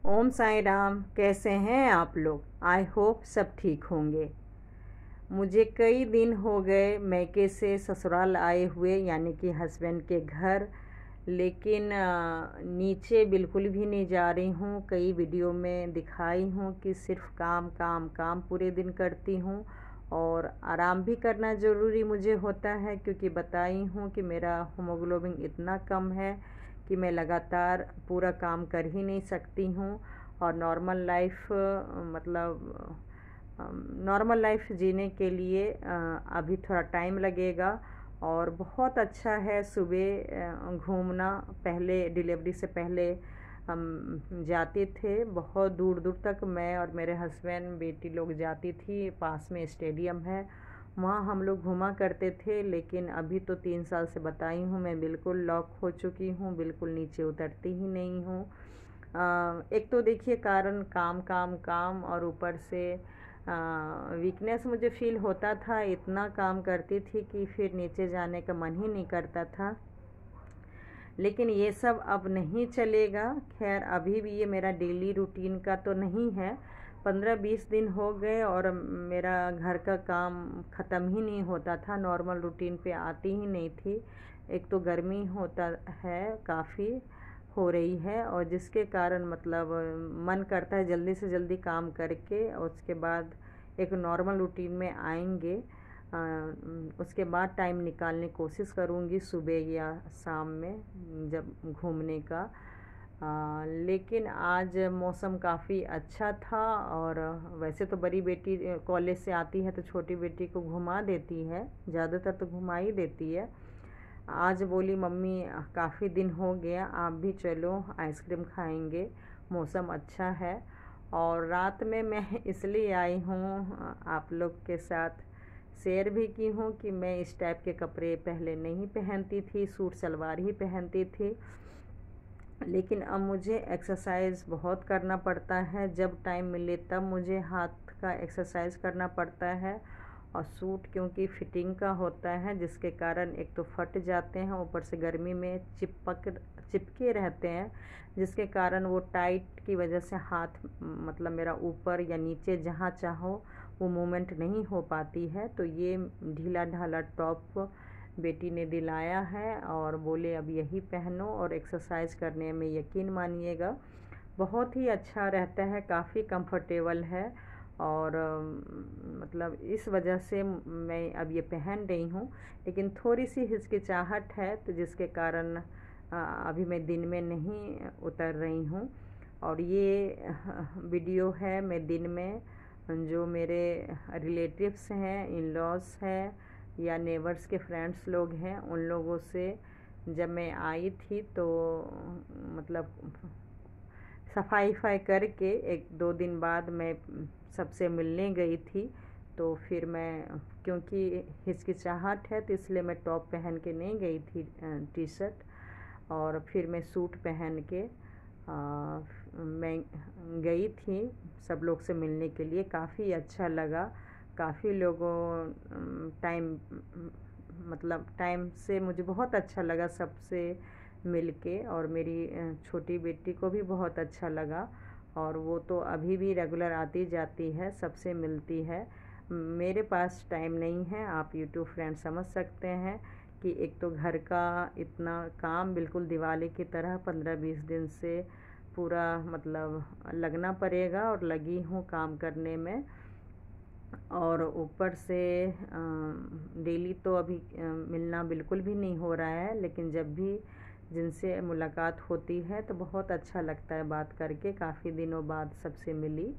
ओम साई राम। कैसे हैं आप लोग? आई होप सब ठीक होंगे। मुझे कई दिन हो गए मैके से ससुराल आए हुए, यानी कि हस्बैंड के घर। लेकिन नीचे बिल्कुल भी नहीं जा रही हूँ। कई वीडियो में दिखाई हूँ कि सिर्फ काम काम काम पूरे दिन करती हूँ, और आराम भी करना ज़रूरी मुझे होता है, क्योंकि बताई हूँ कि मेरा हीमोग्लोबिन इतना कम है कि मैं लगातार पूरा काम कर ही नहीं सकती हूँ। और नॉर्मल लाइफ मतलब नॉर्मल लाइफ जीने के लिए अभी थोड़ा टाइम लगेगा। और बहुत अच्छा है सुबह घूमना। पहले डिलीवरी से पहले हम जाते थे बहुत दूर दूर तक, मैं और मेरे हस्बैंड बेटी लोग जाती थी। पास में स्टेडियम है, वहाँ हम लोग घूमा करते थे। लेकिन अभी तो 3 साल से बताई हूँ मैं बिल्कुल लॉक हो चुकी हूँ, बिल्कुल नीचे उतरती ही नहीं हूँ। एक तो देखिए कारण काम काम काम, और ऊपर से वीकनेस मुझे फील होता था। इतना काम करती थी कि फिर नीचे जाने का मन ही नहीं करता था। लेकिन ये सब अब नहीं चलेगा। खैर अभी भी ये मेरा डेली रूटीन का तो नहीं है। 15-20 दिन हो गए और मेरा घर का काम ख़त्म ही नहीं होता था, नॉर्मल रूटीन पे आती ही नहीं थी। एक तो गर्मी होता है, काफ़ी हो रही है, और जिसके कारण मतलब मन करता है जल्दी से जल्दी काम करके और उसके बाद एक नॉर्मल रूटीन में आएंगे। उसके बाद टाइम निकालने की कोशिश करूँगी सुबह या शाम में जब घूमने का। लेकिन आज मौसम काफ़ी अच्छा था। और वैसे तो बड़ी बेटी कॉलेज से आती है तो छोटी बेटी को घुमा देती है, ज़्यादातर तो घुमा ही देती है। आज बोली मम्मी काफ़ी दिन हो गया, आप भी चलो आइसक्रीम खाएंगे, मौसम अच्छा है। और रात में मैं इसलिए आई हूँ आप लोग के साथ शेयर भी की हूँ कि मैं इस टाइप के कपड़े पहले नहीं पहनती थी, सूट सलवार ही पहनती थी। लेकिन अब मुझे एक्सरसाइज बहुत करना पड़ता है, जब टाइम मिले तब मुझे हाथ का एक्सरसाइज करना पड़ता है। और सूट क्योंकि फिटिंग का होता है, जिसके कारण एक तो फट जाते हैं, ऊपर से गर्मी में चिपके रहते हैं, जिसके कारण वो टाइट की वजह से हाथ मतलब मेरा ऊपर या नीचे जहाँ चाहो वो मूवमेंट नहीं हो पाती है। तो ये ढीला ढाला टॉप बेटी ने दिलाया है और बोले अब यही पहनो, और एक्सरसाइज करने में यकीन मानिएगा बहुत ही अच्छा रहता है, काफ़ी कंफर्टेबल है। और मतलब इस वजह से मैं अब ये पहन रही हूँ। लेकिन थोड़ी सी हिचकिचाहट है, तो जिसके कारण अभी मैं दिन में नहीं उतर रही हूँ। और ये वीडियो है मैं दिन में जो मेरे रिलेटिव्स हैं, इन लॉज हैं, या नेबर्स के फ्रेंड्स लोग हैं, उन लोगों से जब मैं आई थी तो मतलब सफाई करके 1-2 दिन बाद मैं सबसे मिलने गई थी। तो फिर मैं क्योंकि हिचकिचाहट है तो इसलिए मैं टॉप पहन के नहीं गई थी, टी शर्ट। और फिर मैं सूट पहन के मैं गई थी सब लोग से मिलने के लिए। काफ़ी अच्छा लगा, काफ़ी लोगों टाइम मतलब टाइम से मुझे बहुत अच्छा लगा सबसे मिलके। और मेरी छोटी बेटी को भी बहुत अच्छा लगा, और वो तो अभी भी रेगुलर आती जाती है, सबसे मिलती है। मेरे पास टाइम नहीं है, आप यूट्यूब फ्रेंड समझ सकते हैं कि एक तो घर का इतना काम बिल्कुल दिवाली की तरह 15-20 दिन से पूरा मतलब लगना पड़ेगा, और लगी हूँ काम करने में। और ऊपर से डेली तो अभी मिलना बिल्कुल भी नहीं हो रहा है, लेकिन जब भी जिनसे मुलाकात होती है तो बहुत अच्छा लगता है बात करके। काफ़ी दिनों बाद सबसे मिली।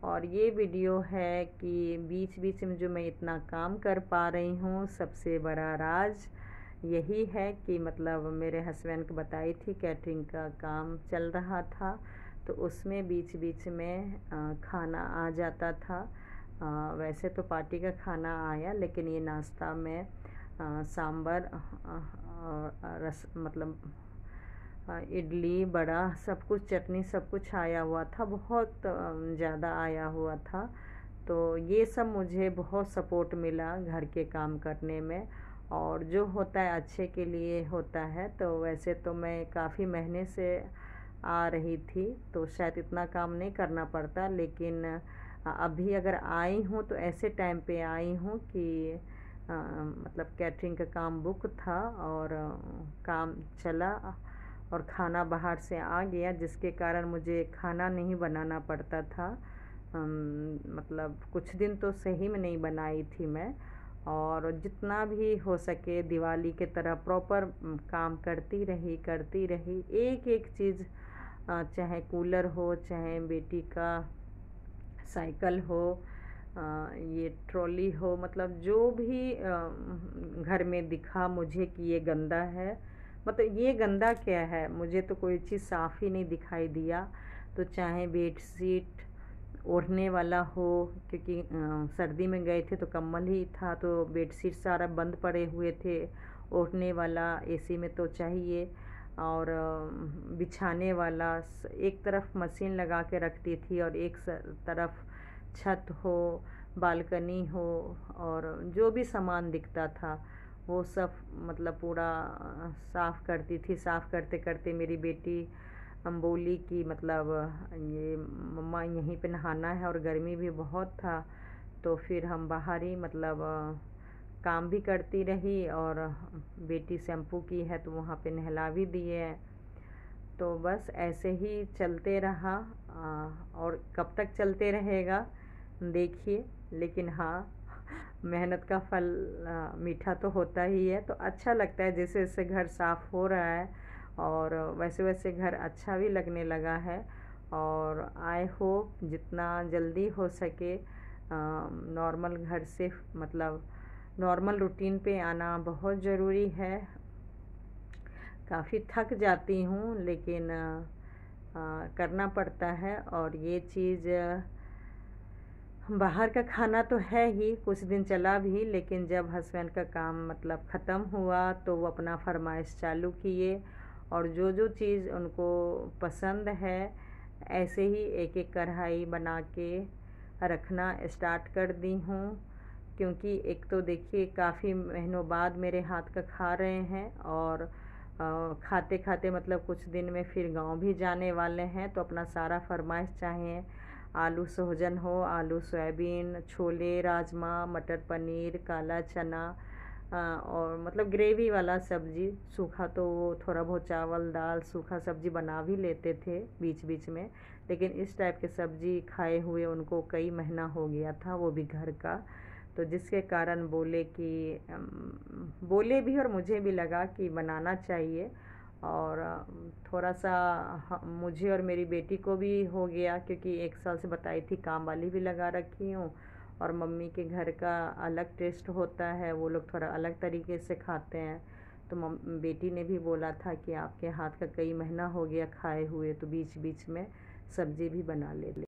और ये वीडियो है कि बीच बीच में जो मैं इतना काम कर पा रही हूँ, सबसे बड़ा राज यही है कि मतलब मेरे हस्बैंड को बताई थी कैटरिंग का काम चल रहा था, तो उसमें बीच बीच में खाना आ जाता था। वैसे तो पार्टी का खाना आया, लेकिन ये नाश्ता में सांभर रस मतलब इडली बड़ा सब कुछ, चटनी सब कुछ आया हुआ था, बहुत ज़्यादा आया हुआ था। तो ये सब मुझे बहुत सपोर्ट मिला घर के काम करने में। और जो होता है अच्छे के लिए होता है। तो वैसे तो मैं काफ़ी महीने से आ रही थी तो शायद इतना काम नहीं करना पड़ता, लेकिन अभी अगर आई हूँ तो ऐसे टाइम पे आई हूँ कि मतलब कैटरिंग का काम बुक था और काम चला और खाना बाहर से आ गया, जिसके कारण मुझे खाना नहीं बनाना पड़ता था। मतलब कुछ दिन तो सही में नहीं बनाई थी मैं, और जितना भी हो सके दिवाली के तरह प्रॉपर काम करती रही एक एक चीज़, चाहे कूलर हो, चाहे बेटी का साइकिल हो, ये ट्रॉली हो, मतलब जो भी घर में दिखा मुझे कि ये गंदा है, मतलब ये गंदा क्या है, मुझे तो कोई चीज़ साफ़ ही नहीं दिखाई दिया। तो चाहे बेडशीट ओढ़ने वाला हो, क्योंकि सर्दी में गए थे तो कंबल ही था, तो बेडशीट सारा बंद पड़े हुए थे, ओढ़ने वाला एसी में तो चाहिए, और बिछाने वाला एक तरफ मशीन लगा के रखती थी और एक तरफ छत हो, बालकनी हो, और जो भी सामान दिखता था वो सब मतलब पूरा साफ़ करती थी। साफ़ करते करते मेरी बेटी हम बोली कि मतलब ये मम्मा यहीं पे नहाना है और गर्मी भी बहुत था, तो फिर हम बाहर ही मतलब काम भी करती रही, और बेटी शैम्पू की है तो वहाँ पे नहला भी दिए। तो बस ऐसे ही चलते रहा, और कब तक चलते रहेगा देखिए, लेकिन हाँ, मेहनत का फल मीठा तो होता ही है। तो अच्छा लगता है जैसे जैसे घर साफ़ हो रहा है, और वैसे वैसे घर अच्छा भी लगने लगा है। और आई होप जितना जल्दी हो सके नॉर्मल घर से मतलब नॉर्मल रूटीन पे आना बहुत ज़रूरी है। काफ़ी थक जाती हूँ, लेकिन करना पड़ता है। और ये चीज़ बाहर का खाना तो है ही, कुछ दिन चला भी, लेकिन जब हस्बैंड का काम मतलब ख़त्म हुआ तो वो अपना फरमाइश चालू किए, और जो जो चीज़ उनको पसंद है ऐसे ही एक एक कढ़ाई बना के रखना स्टार्ट कर दी हूँ। क्योंकि एक तो देखिए काफ़ी महीनों बाद मेरे हाथ का खा रहे हैं, और खाते खाते मतलब कुछ दिन में फिर गांव भी जाने वाले हैं, तो अपना सारा फरमाइश चाहे आलू सोहजन हो, आलू सोयाबीन, छोले, राजमा, मटर पनीर, काला चना, और मतलब ग्रेवी वाला सब्ज़ी, सूखा तो वो थोड़ा बहुत चावल दाल सूखा सब्ज़ी बना भी लेते थे बीच बीच में, लेकिन इस टाइप के सब्ज़ी खाए हुए उनको कई महीना हो गया था, वो भी घर का। तो जिसके कारण बोले कि बोले भी और मुझे भी लगा कि बनाना चाहिए। और थोड़ा सा मुझे और मेरी बेटी को भी हो गया, क्योंकि 1 साल से बताई थी काम वाली भी लगा रखी हूँ, और मम्मी के घर का अलग टेस्ट होता है, वो लोग थोड़ा अलग तरीके से खाते हैं। तो बेटी ने भी बोला था कि आपके हाथ का कई महीना हो गया खाए हुए, तो बीच बीच में सब्ज़ी भी बना ले।